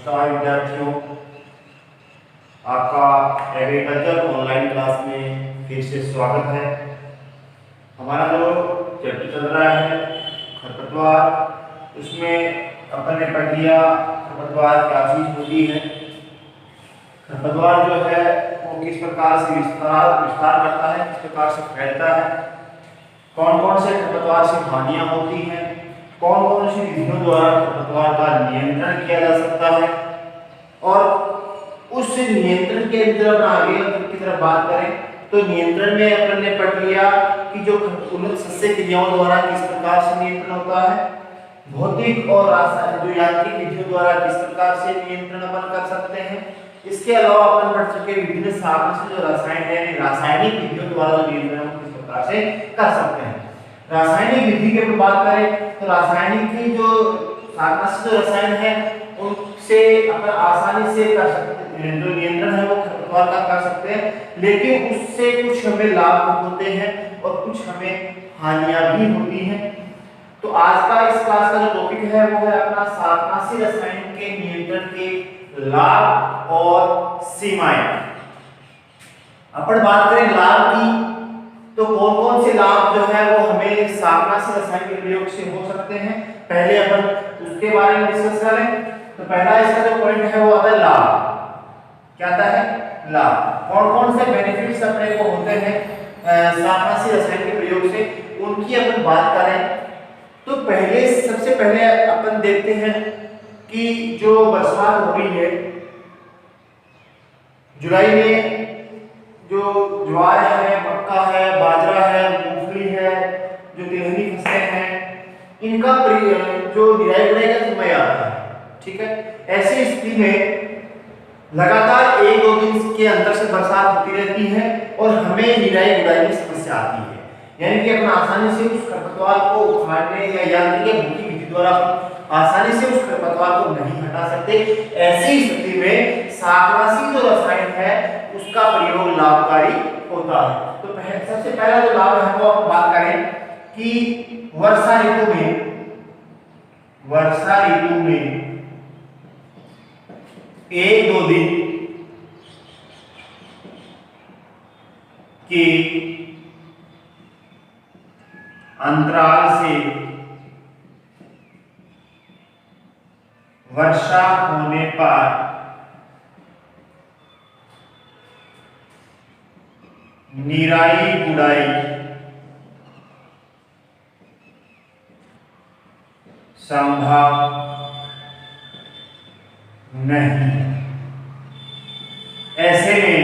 नमस्कार विद्यार्थियों, आपका एग्रीकल्चर ऑनलाइन क्लास में फिर से स्वागत है। हमारा जो चैप्टर चल रहा है खरपतवार, उसमें अपन ने पढ़ लिया खरपतवार क्या चीज होती है, खरपतवार जो है वो किस प्रकार से विस्तार करता है, किस प्रकार से फैलता है, कौन कौन से खरपतवार से हानियां होती हैं, कौन कौन सी विधियों द्वारा खरपतवार का नियंत्रण किया जा सकता है, और उस नियंत्रण के अंदर आगे की तरफ बात करें तो नियंत्रण में अपन ने पढ़ लिया कि जो उन्नत सस्य क्रियाओं द्वारा किस प्रकार से नियंत्रण होता है, भौतिक और जो यांत्रिक विधियों द्वारा किस प्रकार से नियंत्रण अपन कर सकते हैं। इसके अलावा अपन पढ़ चुके विभिन्न शाखा से जो रसायन है, रासायनिक विधियों द्वारा नियंत्रण किस प्रकार से कर सकते हैं। रासायनिक विधि की बात करें तो रासायनिक की जो शाखा से जो रसायन है उनसे अपन आसानी से कर सकते हैं, जो नियंत्रण है वो खरपतवार का कर सकते हैं, लेकिन उससे कुछ हमें लाभ होते हैं और कुछ हमें हानियां भी होती हैं। तो आज का इस क्लास का जो टॉपिक है वो है अपना शाकनाशी रसायन के नियंत्रण के लाभ और सीमाएं। अपन बात करें लाभ की तो कौन कौन से लाभ जो है वो हमें शाकनाशी रसायन के प्रयोग से हो सकते हैं, पहले अपन उसके बारे में डिस्कस करें। तो पहला इसका जो पॉइंट है वो आता है लाभ। क्या आता है? लाभ। कौन कौन से बेनिफिट्स अपने को होते हैं शाकनाशी रसायन के प्रयोग से, उनकी अपन बात करें तो सबसे पहले अपन देखते हैं कि जो बरसात हो रही है जुलाई में, जो ज्वार है, मक्का है, बाजरा है, मूंगफली है, जो तिलहनी फसलें हैं, इनका जो निराई गुड़ाई का समय आता है, ठीक है। ऐसी स्थिति में लगातार 1-2 दिन के अंतर से बरसात होती रहती है और हमें निराई गुड़ाई में समस्या आती है, यानी कि अपन आसानी से उस खरपतवार को उखाड़ने या यांत्रिक या भौतिक विधि द्वारा आसानी से उस खरपतवार को नहीं हटा सकते। ऐसी स्थिति में शाकनाशी जो रसायन है उसका प्रयोग लाभकारी होता है। तो सबसे पहला जो लाभ है वो हम बात करें कि वर्षा ऋतु में 1-2 दिन के अंतराल से वर्षा होने पर निराई गुड़ाई संभव नहीं। ऐसे में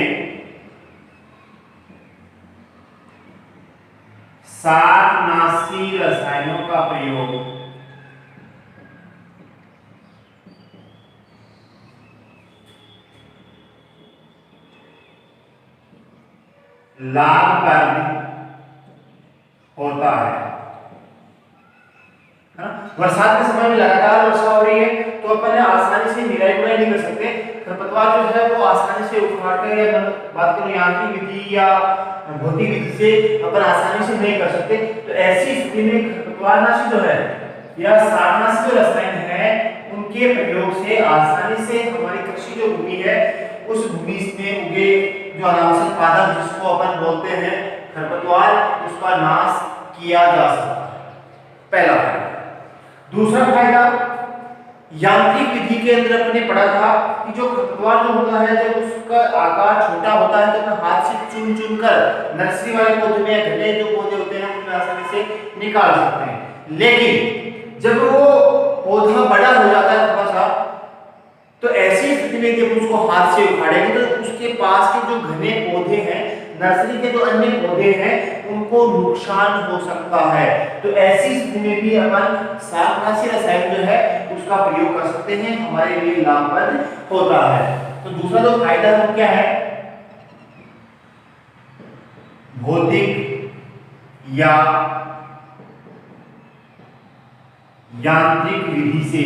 शाकनाशी रसायनों का प्रयोग लाभकारी होता है ना। बरसात के समय में लगातार वर्षा हो रही है तो अपन आसानी से निराई गुड़ाई नहीं कर सकते, खरपतवार जो है वो आसानी से उखाड़ कर या बात करें यांत्रिक विधि या भौतिक विधि से अपन आसानी से नहीं कर सकते। तो ऐसी स्थिति में खरपतवारनाशी जो है या शाकनाशी जो रसायन है उनके प्रयोग से आसानी से हमारी कृषि जो भूमि है उस भूमि में उगे जो अनावश्यक पादप जिसको अपन बोलते हैं खरपतवार, उसका नाश किया जा सकता है। पहला फायदा। दूसरा फायदा, यांत्रिक विधि के अंदर अपने पढ़ा था कि जो खरपतवार जो होता है जब उसका आकार छोटा होता है तो अपने हाथ से चुन चुन कर नर्सरी वाले पौधे में घने जो पौधे होते हैं उनमें आसानी से निकाल सकते हैं, लेकिन जब वो पौधा बड़ा हो जाता है थोड़ा सा तो ऐसी स्थिति में जब उसको हाथ से उखाड़ेंगे तो उसके पास के जो घने पौधे हैं, नर्सरी के जो अन्य पौधे हैं, उनको नुकसान हो सकता है। तो ऐसी स्थिति में भी अपन शाकनाशी रसायन जो है उसका प्रयोग कर सकते हैं, हमारे लिए लाभप्रद होता है। तो दूसरा जो फायदा है क्या है, भौतिक या यांत्रिक विधि से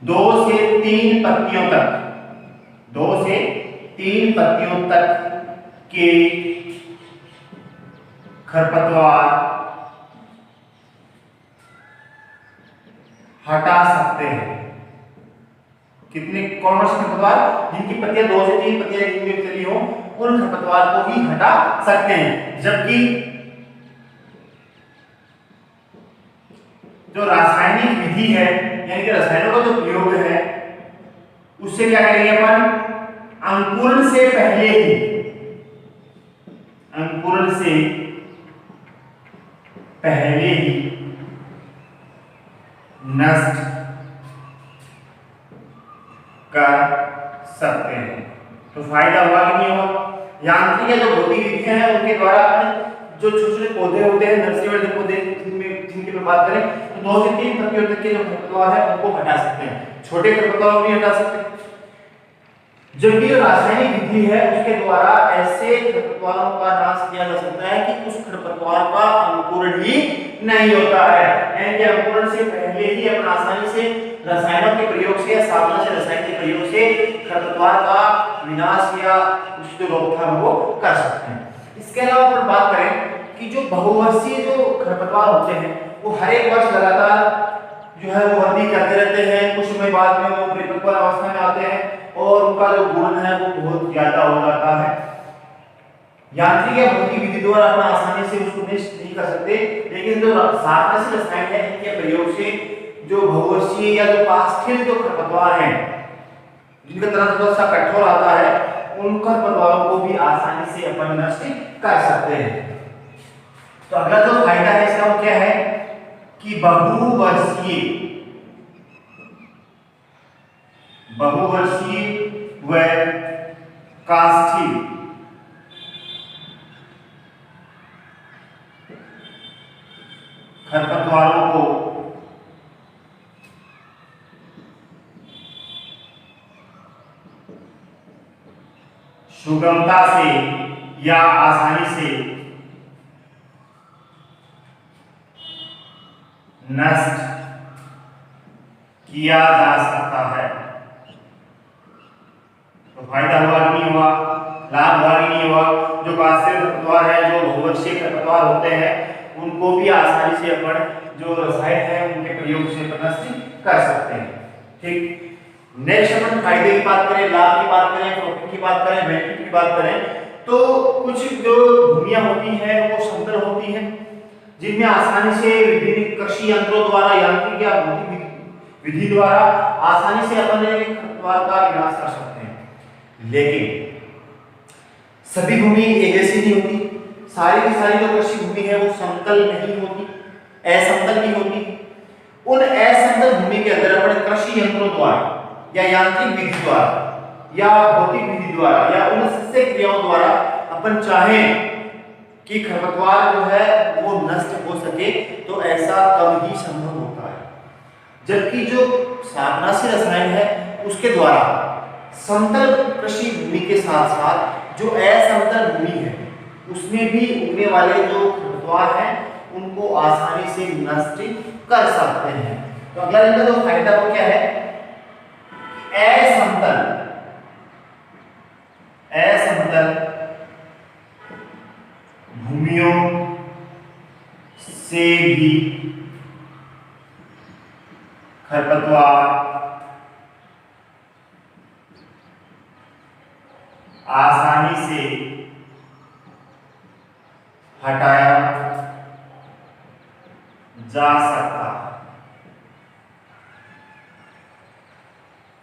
2 से 3 पत्तियों तक के खरपतवार हटा सकते हैं। कितने कौन से खरपतवार जिनकी पत्तियां 2 से 3 पत्तियां जिनमें चली हो उन खरपतवार को ही हटा सकते हैं। जबकि जो रासायनिक विधि है यानी कि रसायनों का जो प्रयोग है उससे क्या करेंगे अपन, अंकुरण से पहले ही नष्ट कर सकते हैं। तो फायदा हुआ कि नहीं हुआ। यांत्रिक या जो भौतिक विधियां हैं उनके द्वारा जो छोटे छोटे पौधे होते हैं नर्सरी वाले पौधे जिनकी बात करें तो 2 से 3 पत्तियों तक के जो खरपतवार है उनको हटा सकते हैं, छोटे खरपतवार नहीं हटा सकते। जबकि जो रासायनिक विधि है उसके द्वारा ऐसे खरपतवारों का नाश किया जा सकता है कि उस खरपतवार का अंकुरण ही नहीं होता है, यानी कि अंकुरण से पहले ही अपन आसानी से रसायनों के प्रयोग से या साधनों से रसायन के प्रयोग से खरपतवार का विनाश या उसकी रोकथाम वो कर सकते हैं। इसके अलावा अपन बात करें कि जो बहुवर्षीय जो खरपतवार होते हैं वो हर एक वर्ष लगातार जो है वो वृद्धि करते रहते हैं, कुछ समय बाद में वो परिपक्व अवस्था में आते हैं और उनका जो गुण है वो बहुत ज्यादा हो जाता है। यांत्रिक या भौतिक विधि द्वारा अपन आसानी से उसको नष्ट नहीं कर सकते, लेकिन जो साधन रसायन है इनके प्रयोग से जो बहुवर्षीय या जो पास्थेय जो खरपतवार हैं जिनका तरह थोड़ा सा कठोर आता है उन खरपतवारों को भी आसानी से अपन नष्ट कर सकते हैं। तो अगला जो फायदा है इसका वो क्या है कि बहुवर्षीय व काष्ठीय खरपतवारों को सुगमता से या आसानी से नष्ट किया जा सकता है। तो फायदा हुआ कि नहीं हुआ, लाभ हुआ कि नहीं हुआ। जो काष्ठीय खरपतवार है, जो बहुवर्षीय खरपतवार होते हैं उनको भी आसानी से अपन जो रसायन है उनके प्रयोग से नष्ट कर सकते हैं। ठीक, नेक्स्ट अपन फायदे की बात करें, लाभ की बात करें, प्रॉफिट की बात करें, बेनिफिट की बात करें तो कुछ जो भूमियां होती हैं वो समतल होती हैं जिनमें आसानी से विभिन्न कृषि यंत्रों द्वारा यांत्रिक या भौतिक विधि द्वारा आसानी से अपन खरपतवार का विनाश कर सकते हैं। लेकिन सभी भूमि एक जैसी नहीं होती, सारी की सारी जो कृषि भूमि है वो समतल नहीं होती, असमतल भी होती। उन असमतल भूमि के अंदर अपन कृषि यंत्रों द्वारा या यांत्रिक विधि द्वारा या भौतिक विधि द्वारा या उन सस्ते क्रियाओं द्वारा अपन चाहें कि खरपतवार जो है वो नष्ट हो सके तो ऐसा कम ही संभव होता है। जबकि जो शाकनाशी रसायन है उसके द्वारा समतल कृषि भूमि के साथ साथ जो असमतल भूमि है उसमें भी उगने वाले जो खरपतवार हैं उनको आसानी से नष्ट कर सकते हैं। तो अगला इनका जो फायदा वो क्या है, असमतल भूमियों से भी खरपतवार आसानी से हटाया जा सकता है।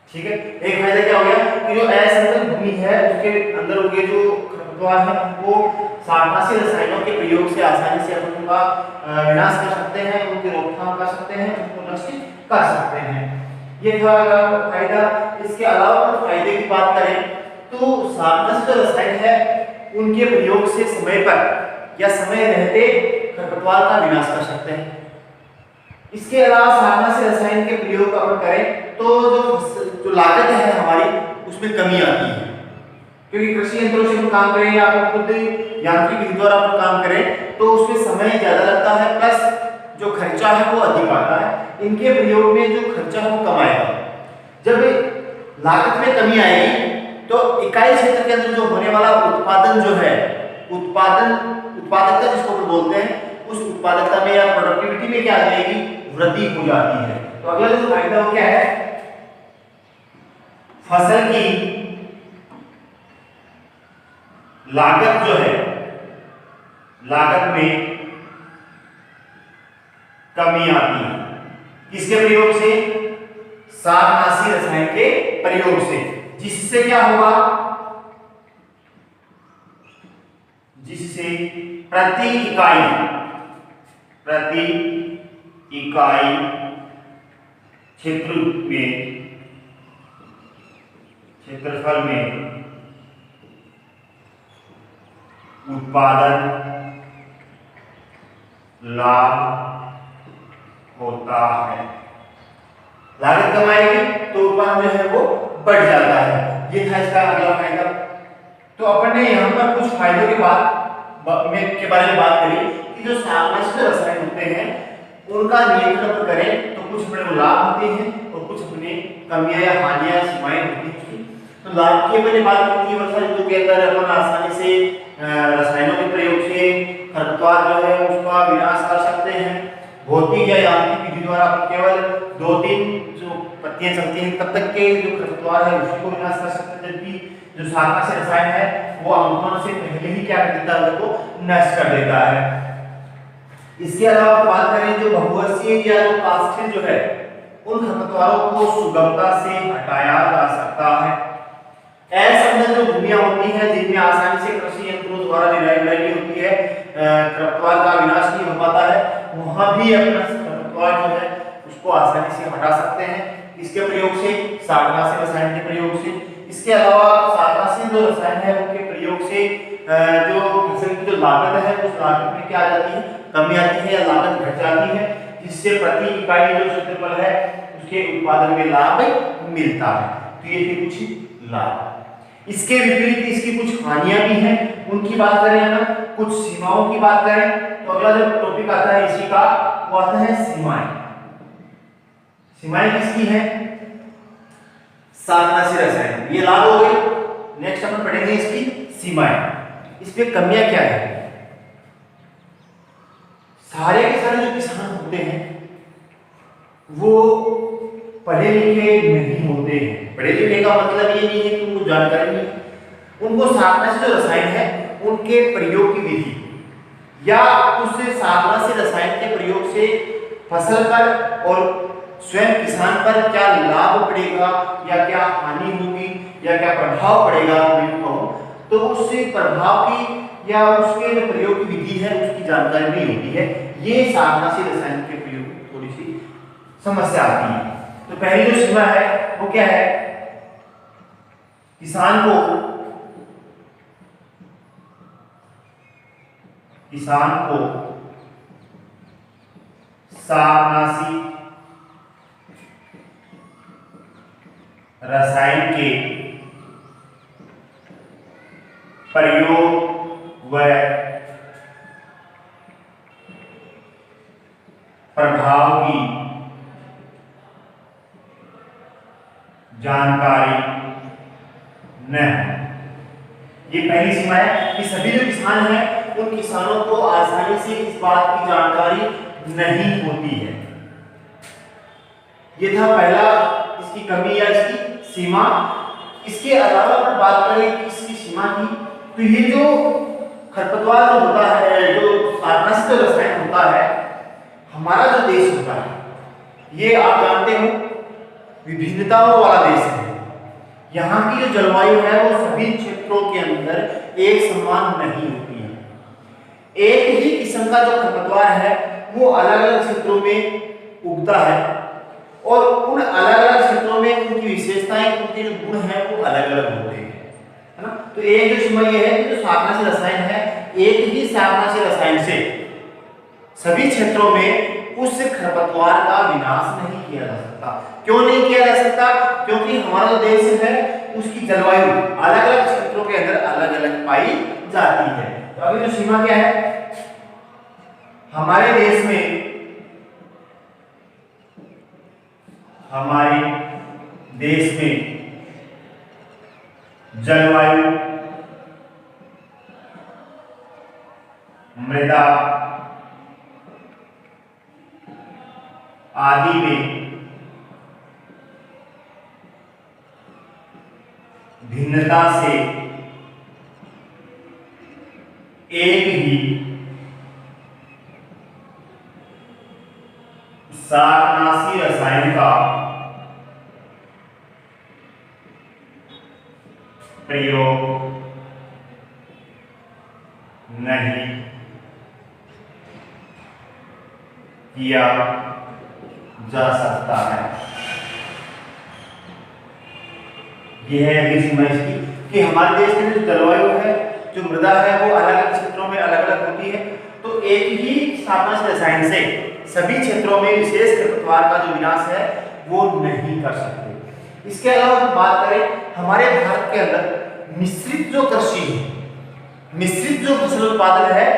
ठीक है, एक फायदा क्या हो गया कि जो असमतल भूमि है उसके अंदर उगे जो खरपतवार है उनको शाकनाशी रसायनों के प्रयोग से आसानी से अपन उनका विनाश कर सकते हैं, उनकी रोकथाम कर सकते हैं, उनको नष्ट कर सकते हैं। ये था फायदा। इसके अलावा अगर फायदे की बात करें तो शाकनाशी जो रसायन है उनके प्रयोग से समय पर या समय रहते खरपतवार का विनाश कर सकते हैं। इसके अलावा शाकनाशी रसायन के प्रयोग अपन करें तो जो लागत है हमारी उसमें कमी आती है, क्योंकि कृषि यंत्रों से हम काम करें या अपन खुद यांत्रिक विधि द्वारा अपन काम करें तो उसमें समय ज्यादा लगता है, प्लस जो खर्चा है वो अधिक आता है। इनके प्रयोग में जो खर्चा है वो कम आएगा। जब लागत में कमी आएगी तो इकाई क्षेत्र के अंदर जो होने वाला उत्पादन जो है उत्पादकता जिसको बोलते हैं उस उत्पादकता में या प्रोडक्टिविटी में क्या आ जाएगी, वृद्धि हो जाती है। तो अगला जो फायदा वो क्या है, फसल की लागत जो है, लागत में कमी आती है। किसके प्रयोग से? शाकनाशी रसायन के प्रयोग से। जिससे क्या होगा? जिससे प्रति इकाई क्षेत्रफल में उत्पादन लाभ होता है। लागत कम आएगी तो उत्पादन जो है वो बढ़ जाता है। ये था इसका अगला फायदा। तो अपन ने यहाँ पर कुछ फायदों के बारे में बात करी कि जो शाकनाशी रसायन होते हैं उनका नियंत्रण करें तो कुछ बड़े लाभ होते हैं और कुछ अपने कमियां या हानियां सीमाएं होती हैं। तो लाभ की अपने बात की थी, वर्षा ऋतु के अंदर अपन आसानी से रसायनों के प्रयोग से खरपतवार जो है उसका विनाश कर सकते हैं। भौतिक या यांत्रिक विधि द्वारा अपन केवल 2-3 जो पत्तियां चलती हैं तब तक के जो खरपतवार है उसी को विनाश कर सकते हैं, जबकि जो शाकनाशी रसायन है वो अंकुरण से पहले ही क्या कर देता है, उसको नष्ट कर देता है। इसके अलावा बात करें जो बहुवर्षीय या जो काष्ठिल जो है उन खरपतवारों को सुगमता से हटाया जा सकता है। असंबद्ध जो भूमियां होती हैं जिनमें आसानी से कृषि यंत्रों द्वारा निराई होती है, खरपतवार का विनाश नहीं हो पाता है, वहां भी अपना खरपतवार जो है उसको आसानी से हटा सकते हैं इसके प्रयोग से, शाकनाशी रसायन के प्रयोग से। इसके अलावा शाकनाशी जो रसायन है उनके प्रयोग से जो फसल की जो लागत है उस लागत में क्या आ जाती है, कमी आती है या लागत घट जाती है, जिससे प्रति इकाई जो क्षेत्रफल है उसके उत्पादन में लाभ मिलता है। तो ये थे कुछ लाभ। इसके विपरीत इसकी कुछ हानियां भी हैं, उनकी बात करें ना, कुछ सीमाओं की बात करें तो अगला जो टॉपिक आता है इसी का वो आता है सीमाएं। सीमाएं किसकी हैं? शाकनाशी रसायन। ये लाभ हो गए। नेक्स्ट अपन पढ़ेंगे इसकी सीमाएं। इसमें कमियां क्या है? सारे के सारे जो किसान होते हैं वो पढ़े लिखे नहीं होते हैं। पढ़े लिखे का मतलब ये नहीं है कि उनको जानकारी नहीं, उनको शाकनाशी जो रसायन है उनके प्रयोग की विधि या उस शाकनाशी रसायन के प्रयोग से फसल पर और स्वयं किसान पर क्या लाभ पड़ेगा या क्या हानि होगी या क्या प्रभाव पड़ेगा, तो उस प्रभाव की या उसके जो प्रयोग की विधि है उसकी जानकारी नहीं होती है। ये शाकनाशी रसायन के प्रयोग में थोड़ी सी समस्या आती है। तो पहली जो सीमा है वो क्या है? किसान को शाकनाशी रसायन के प्रयोग व प्रभाव की जानकारी न हो। ये पहली सीमा है कि सभी जो किसान हैं उन किसानों को आसानी से इस बात की जानकारी नहीं होती है। ये था पहला इसकी कमी या इसकी सीमा। इसके अलावा अगर बात करें कि इसकी सीमा की, तो ये जो खरपतवार जो होता है, जो शाकनाशी रसायन होता है, हमारा जो देश होता है ये आप जानते हो विभिन्नताओं वाला देश है। यहाँ की जो जलवायु है वो सभी क्षेत्रों के अंदर एक समान नहीं होती है। एक ही किस्म का जो खरपतवार है वो अलग अलग क्षेत्रों में उगता है और उन अलग अलग क्षेत्रों में उनकी विशेषताएं, उनके जो गुण हैं वो अलग अलग होते हैं, है ना। तो एक जो सीमा ये है कि जो शाकनाशी रसायन है, एक ही शाकनाशी रसायन से सभी क्षेत्रों में उस खरपतवार का विनाश नहीं किया जा सकता। क्यों नहीं किया जा सकता? क्योंकि हमारा जो देश है उसकी जलवायु अलग अलग क्षेत्रों के अंदर अलग अलग पाई जाती है। तो अभी जो सीमा क्या है, हमारे देश में जलवायु, मृदा आदि में मृदा से एक ही शाकनाशी रसायन का प्रयोग नहीं किया जा सकता है। यह है अगली सीमा इसकी कि हमारे देश में जो जलवायु है, जो मृदा है, वो अलग अलग क्षेत्रों में अलग अलग होती है। तो एक ही शाकनाशी रसायन से सभी क्षेत्रों में विशेष खरपतवार का जो विनाश है वो नहीं कर सकते। इसके अलावा हम बात करें हमारे भारत के अंदर मिश्रित जो कृषि है, मिश्रित जो फसल उत्पादन है,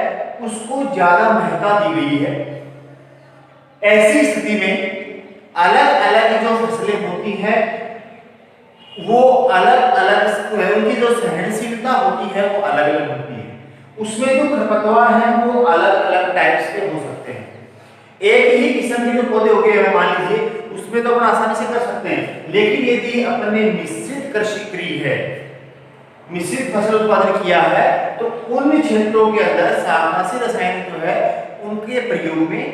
उसको ज्यादा महत्ता दी गई है। ऐसी स्थिति में अलग अलग जो फसलें होती हैं वो अलग अलग, उनकी जो सहनशीलता होती है वो अलग अलग होती है। उसमें जो खरपतवार हैं वो अलग अलग टाइप्स के हो सकते हैं। एक ही किस्म के जो पौधे हो गए मान लीजिए, उसमें तो अपन आसानी से कर सकते हैं, लेकिन यदि अपन ने मिश्रित कृषि की है, मिश्रित फसल उत्पादन किया है, तो उन क्षेत्रों के अंदर शाकनाशी रसायन जो है उनके प्रयोग में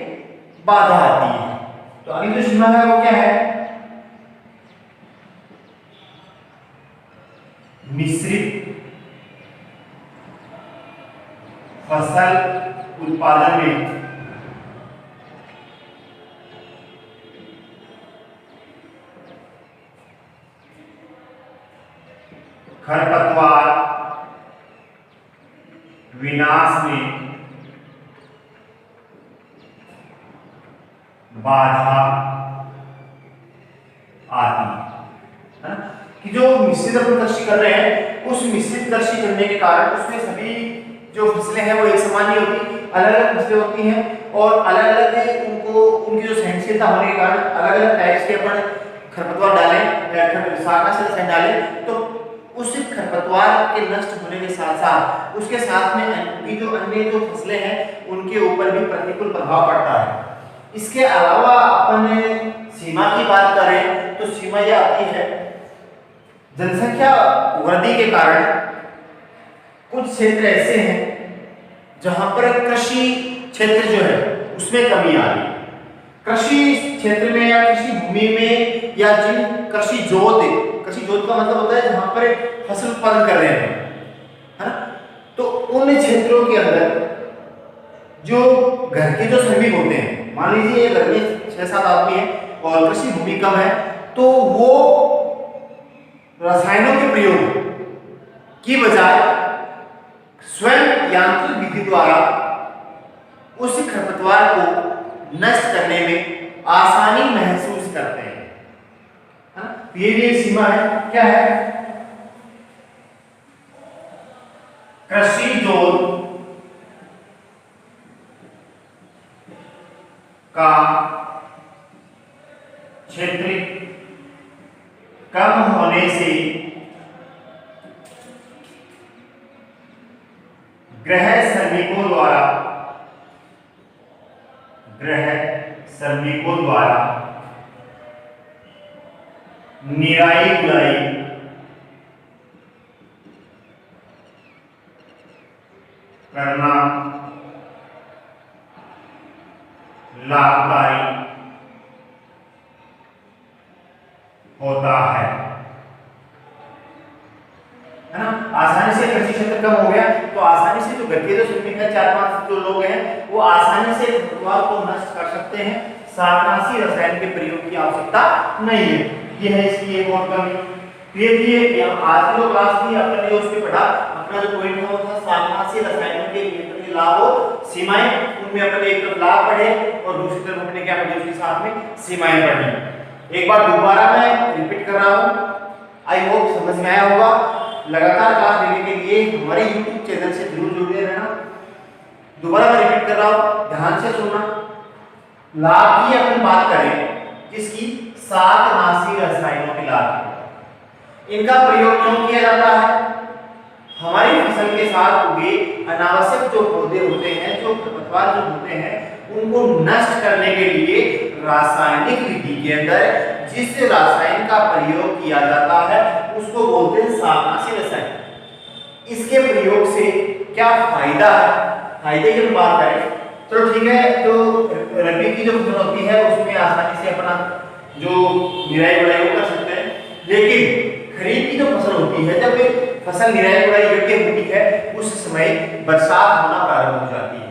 बाधा आती है। तो अगली जो सीमा है वो क्या है? मिश्रित फसल उत्पादन में खरपतवार विनाश में बाधा आती है ना? कि जो मिश्रित अपन कृषि कर रहे हैं, उस मिश्रित कृषि करने के कारण उसमें सभी जो फसलें हैं वो एक समान नहीं होती, अलग अलग फसलें होती हैं और अलग अलग उनको उनकी जो सहनशीलता होने के कारण अलग अलग टाइप्स के अपन खरपतवार डालें, शाकनाशी रसायन डालें, तो उस खरपतवार के नष्ट होने के साथ साथ उसके साथ में उनकी जो अन्य जो फसलें हैं उनके ऊपर भी प्रतिकूल प्रभाव पड़ता है। इसके अलावा अपन सीमा की बात करें तो सीमा यह आती है, जनसंख्या वृद्धि के कारण कुछ क्षेत्र ऐसे हैं जहां पर कृषि क्षेत्र जो है उसमें कमी आ रही है। कृषि क्षेत्र में या कृषि भूमि में या जिन कृषि जोत का मतलब होता है जहां पर फसल उत्पादन कर रहे हैं, है ना? तो उन क्षेत्रों के अंदर जो घर के जो श्रमिक होते हैं, मान लीजिए घर में 6-7 आदमी हैं और कृषि भूमि कम है, तो वो रसायनों के प्रयोग की बजाय स्वयं यांत्रिक विधि द्वारा उस खरपतवार को नष्ट करने में आसानी महसूस करते हैं। ये भी एक सीमा है। क्या है? कृषि जोत का क्षेत्र कम होने से गृह श्रमिकों द्वारा निराई गुड़ाई करना लाभकारी होता है ना? आसानी से कृषि क्षेत्र कम हो गया तो आसानी से जो घर के जो श्रमिक है 4-5 जो लोग हैं वो आसानी से खरपतवार को नष्ट कर सकते हैं। शाकनाशी रसायन के प्रयोग की आवश्यकता नहीं है। ये है इसकी एक और कमी। ये आज की जो क्लास थी अपने जो उसमें पढ़ा, अपना जो पॉइंट था वो था शाकनाशी रसायनों के नियंत्रण के लाभ और सीमाएं। उनमें अपने एक तरफ लाभ पढ़े और दूसरी तरफ अपने क्या पढ़े, उसके साथ में सीमाएं पढ़ी। एक बार दोबारा मैं रिपीट कर रहा हूँ, आई होप समझ में आया होगा। लगातार क्लास लेने के लिए हमारे YouTube चैनल से जरूर जुड़े रहना। दोबारा मैं रिपीट कर रहा हूँ, ध्यान से सुनना। लाभ की अपन बात करें जिसकी शाकनाशी रसायनों के लाभ, इनका प्रयोग क्यों किया जाता है? हमारी फसल के साथ उगे अनावश्यक जो पौधे होते हैं, जो खरपतवार जो होते हैं, उनको नष्ट करने के लिए रासायनिक विधि के अंदर जिस रसायन का प्रयोग किया जाता है उसको बोलते हैं शाकनाशी रसायन। इसके प्रयोग से क्या फायदा है, फायदे की बात करें तो ठीक है, तो रबी की जो फसल होती है उसमें आसानी से अपना जो निराई गुड़ाई कर सकते हैं, लेकिन खरीफ की जो फसल होती है, जब फसल निराई गुड़ाई योग्य होती है उस समय बरसात होना प्रारंभ हो जाती है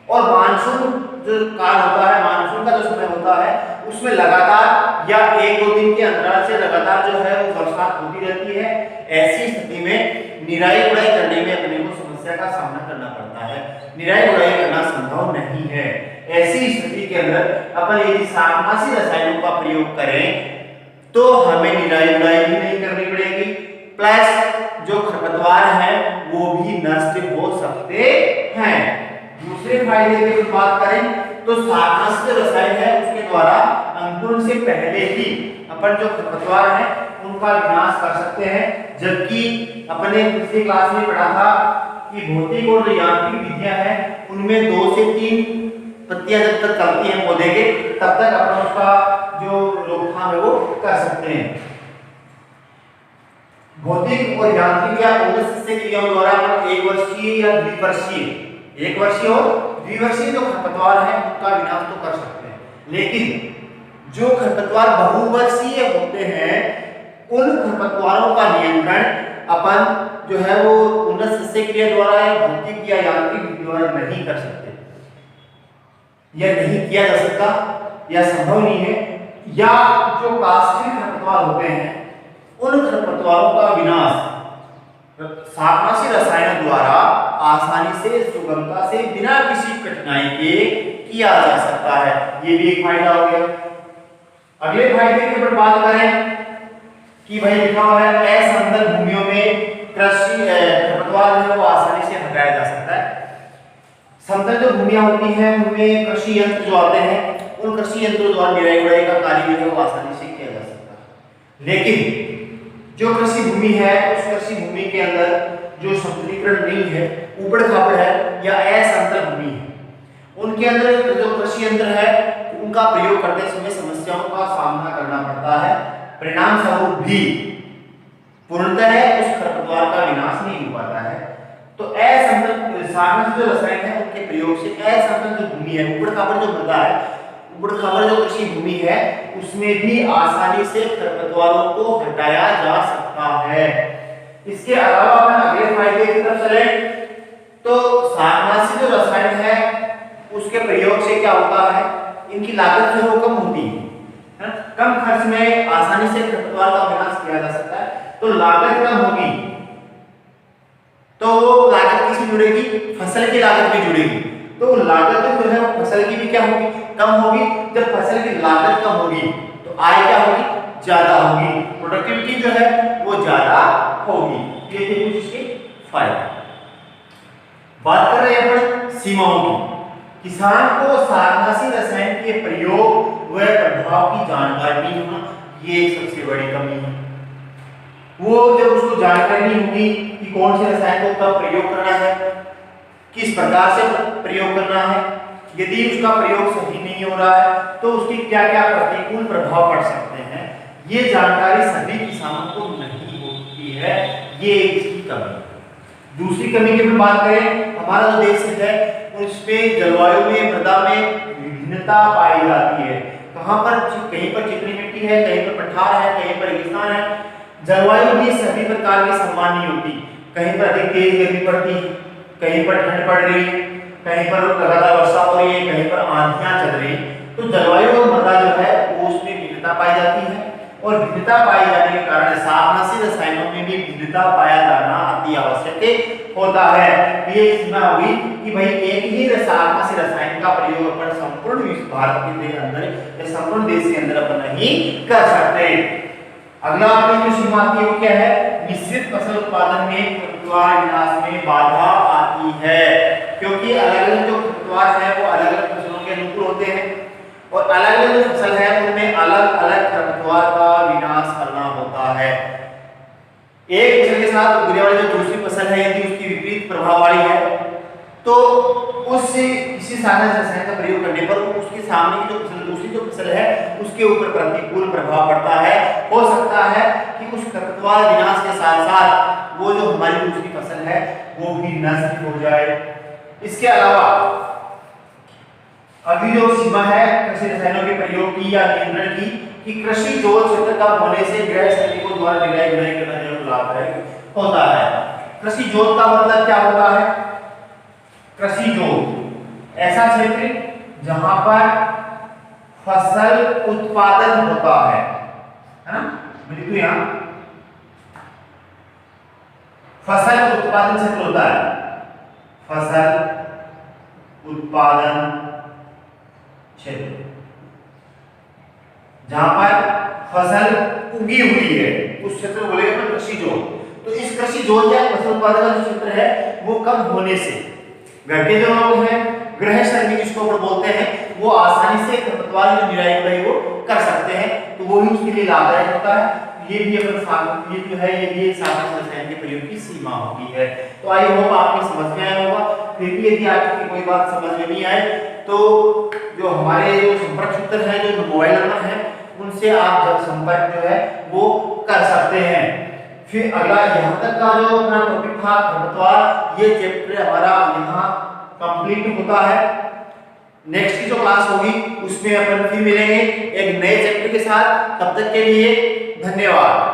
और मानसून जो काल होता है, मानसून का जो समय होता है उसमें लगातार या 1-2 दिन के अंतराल से लगातार जो है वो बरसात होती रहती है। ऐसी स्थिति में निराई गुड़ाई करने में अपने को समस्या का सामना करना पड़ता है, निराई गुड़ाई करना संभव नहीं है। ऐसी स्थिति के अंदर अपन यदि शाकनाशी रसायनों का प्रयोग करें तो हमें निराई गुड़ाई भी नहीं करनी पड़ेगी, प्लस जो खरपतवार है वो भी नष्ट हो सकते हैं। दूसरे फायदे की बात करें तो शाकनाशी रसायन है उसके द्वारा अंकुरण से पहले ही अपन जो खरपतवार है उनका विनाश कर सकते हैं, जबकि अपने पिछली क्लास में पढ़ा था कि भौतिक और यांत्रिक विधियां हैं उनमें 2 से 3 पत्तियां जब तक चलती हैं पौधे के तब तक अपन उसका जो रोकथाम है वो कर सकते हैं। भौतिक और यांत्रिक या उन्नत सस्य क्रियाओं द्वारा अपन 1 वर्षीय या द्विवर्षीय, 1 वर्षीय और द्विवर्षीय जो खरपतवार है उनका विनाश तो कर सकते हैं, लेकिन जो खरपतवार बहुवर्षीय होते हैं उन खरपतवारों का नियंत्रण अपन जो है वो उन्नत सस्य क्रिया द्वारा या भौतिक या यांत्रिक द्वारा नहीं कर सकते, यह नहीं किया जा सकता या संभव नहीं है। या जो काष्ठिक खरपतवार होते हैं उन खरपतवारों का विनाश शाकनाशी रसायनों द्वारा आसानी से, सुगमता से, बिना किसी कठिनाई के किया जा सकता है। ये भी एक फायदा हो गया। अगले फायदे के ऊपर बात करें कि भाई लिखा हुआ है असमतल भूमियों में कृषि खरपतवार जो है वो आसानी से हटाया जा सकता है। समतल जो भूमियां होती हैं उनमें कृषि यंत्र जो आते हैं उन कृषि यंत्रों द्वारा निराई गुड़ाई का कार्य जो है वो आसानी से किया जा सकता है, लेकिन जो कृषि भूमि है उस कृषि भूमि के अंदर जो समतलीकरण नहीं है, ऊबड़ खाबड़ है या असमतल भूमि है, उनके अंदर जो कृषि यंत्र है उनका प्रयोग करते समय समस्याओं का सामना करना पड़ता है, परिणाम स्वरूप भी पूर्णतः उस खरपतवार का विनाश नहीं हो पाता है। तो असमतल शाकनाशी जो रसायन है उनके प्रयोग से असमतल जो भूमि है, ऊबड़ खाबड़ जो मृदा है, ऊबड़ खाबड़ जो कृषि भूमि है उसमें भी आसानी से खरपतवारों को हटाया जा सकता है। इसके अलावा अपन अगले फायदे की तरफ चले तो शाकनाशी जो रसायन है उसके प्रयोग से क्या होता है, इनकी लागत जो कम होती है, कम खर्च में आसानी से खरपतवार का विनाश किया जा सकता है। तो लागत कम होगी तो लागत किससे जुड़ेगी, फसल की लागत भी जुड़ेगी, तो लागत जो है फसल की भी क्या होगी, कम होगी। जब फसल की लागत कम होगी तो आय क्या होगी, ज्यादा होगी, प्रोडक्टिविटी जो है वो ज्यादा होगी। ये थे कुछ इसके फायदे। बात कर रहे हैं अपन सीमाओं की। किसान को शाकनाशी रसायन के प्रयोग व प्रभाव की जानकारी नहीं होना, ये एक सबसे बड़ी कमी है। वो जब उसको जानकारी नहीं होगी कि कौन से रसायन को कब प्रयोग करना है, किस प्रकार से प्रयोग करना है, यदि उसका प्रयोग सही नहीं हो रहा है तो उसकी क्या क्या प्रतिकूल प्रभाव पड़ सकते हैं, ये जानकारी सभी किसानों को नहीं होती है, ये इसकी कमी है। दूसरी कमी की बात करें, हमारा जो देश है उसमें जलवायु में, मृदा में विभिन्नता पाई जाती है। कहाँ पर, कहीं पर चिकनी मिट्टी है, कहीं पर पठार है, कहीं पर रेगिस्तान है। जलवायु भी सभी प्रकार की समान नहीं होती, कहीं पर अधिक तेज गर्मी पड़ती, कहीं पर ठंड पड़ रही, कहीं पर लगातार वर्षा हो रही है, कहीं पर आंधियां चल रही। तो जलवायु और मृदा जो है वो उसमें भिन्नता पाई जाती है और भिन्नता पाई जाने के कारण शाकनाशी रसायनों में भी भिन्नता पाया जाना अति आवश्यक होता है। ये सीमा होगी कि भाई एक ही शाकनाशी रसायन का प्रयोग अपन संपूर्ण भारत के अंदर या संपूर्ण देश के अंदर अपन नहीं कर सकते। अगला अपनी जो सीमा आती है वो क्या है, मिश्रित फसल उत्पादन में खरपतवार विनाश में बाधा आती है, क्योंकि अलग-अलग जो खरपतवार है वो अलग-अलग फसलों के अनुकूल होते हैं और अलग-अलग जो फसल है उनमें अलग-अलग खरपतवार का विनाश करना होता है। एक फसल के साथ उगने वाली जो दूसरी फसल है यदि उसकी विपरीत प्रभाव वाली है तो उस किसी साधारण रसायन का प्रयोग करने पर उसके सामने की जो फसल, दूसरी जो फसल है उसके ऊपर प्रतिकूल प्रभाव पड़ता है। हो सकता है कि उस खरपतवार विनाश के साथ साथ वो जो हमारी दूसरी फसल है वो भी नष्ट हो जाए। इसके अलावा अभी जो सीमा है कृषि रसायनों के प्रयोग की या नियंत्रण की कि कृषि जोत क्षेत्र कम होने से गैर सैनिकों द्वारा निराई गुड़ाई करना जरूर लाभदायक होता है। कृषि जोत का मतलब क्या होता है? कृषि जोत ऐसा क्षेत्र जहां पर फसल उत्पादन होता है ना, बिल्कुल यहां फसल उत्पादन क्षेत्र होता है, फसल उत्पादन क्षेत्र जहां पर फसल उगी हुई है उस क्षेत्र को बोलेंगे अपन कृषि जोत। तो इस कृषि जोत या फसल उत्पादन का जो क्षेत्र है वो कम होने से घर के जो लोग हैं, गृह श्रमिक जिसको अपन बोलते हैं, वो आसानी से खरपतवार की निराई गुड़ाई वो कर सकते हैं, तो वो ही उसके लिए लाभदायक होता है। ये भी अपन ये जो है ये भी एक साधारण रसायन के प्रयोग की सीमा होती है। तो आई होप आपके समझ में आया होगा। फिर भी यदि आपकी कोई बात समझ में नहीं आए तो जो हमारे जो संपर्क सूत्र है, जो मोबाइल नंबर है, उनसे आप जब संपर्क जो है वो कर सकते हैं। फिर अगला यहाँ तक का जो अपना टॉपिक था खरपतवार, ये चैप्टर हमारा यहाँ कंप्लीट होता है। नेक्स्ट की जो क्लास होगी उसमें अपन फिर मिलेंगे एक नए चैप्टर के साथ। तब तक के लिए धन्यवाद।